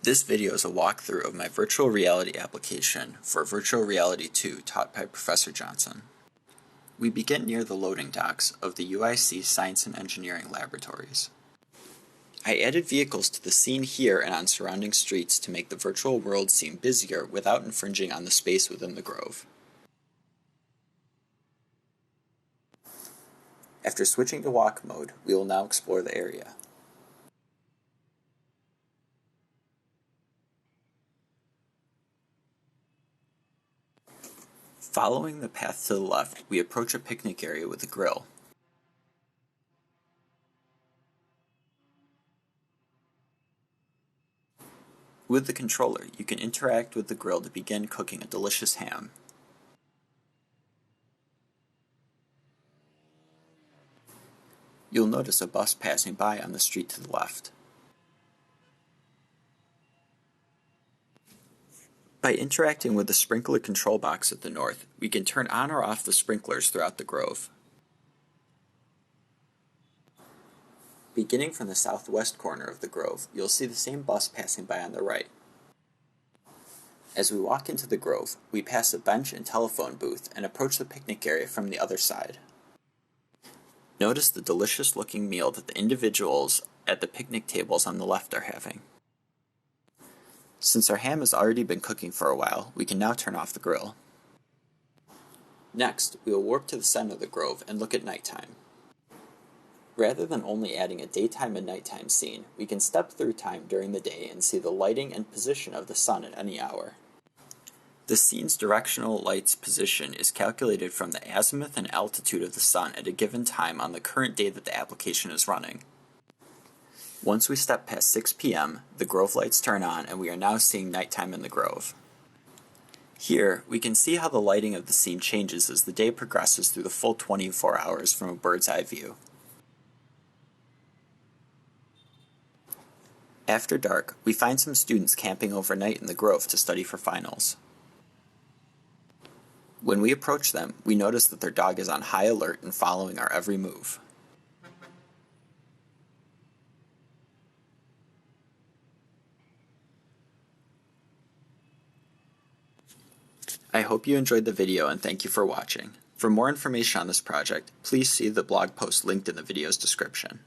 This video is a walkthrough of my virtual reality application for Virtual Reality 2 taught by Professor Johnson. We begin near the loading docks of the UIC Science and Engineering Laboratories. I added vehicles to the scene here and on surrounding streets to make the virtual world seem busier without infringing on the space within the Grove. After switching to walk mode, we will now explore the area. Following the path to the left, we approach a picnic area with a grill. With the controller, you can interact with the grill to begin cooking a delicious ham. You'll notice a bus passing by on the street to the left. By interacting with the sprinkler control box at the north, we can turn on or off the sprinklers throughout the Grove. Beginning from the southwest corner of the Grove, you'll see the same bus passing by on the right. As we walk into the Grove, we pass a bench and telephone booth and approach the picnic area from the other side. Notice the delicious-looking meal that the individuals at the picnic tables on the left are having. Since our ham has already been cooking for a while, we can now turn off the grill. Next, we will warp to the center of the Grove and look at nighttime. Rather than only adding a daytime and nighttime scene, we can step through time during the day and see the lighting and position of the sun at any hour. The scene's directional light's position is calculated from the azimuth and altitude of the sun at a given time on the current day that the application is running. Once we step past 6 p.m., the Grove lights turn on and we are now seeing nighttime in the Grove. Here, we can see how the lighting of the scene changes as the day progresses through the full 24 hours from a bird's eye view. After dark, we find some students camping overnight in the Grove to study for finals. When we approach them, we notice that their dog is on high alert and following our every move. I hope you enjoyed the video and thank you for watching. For more information on this project, please see the blog post linked in the video's description.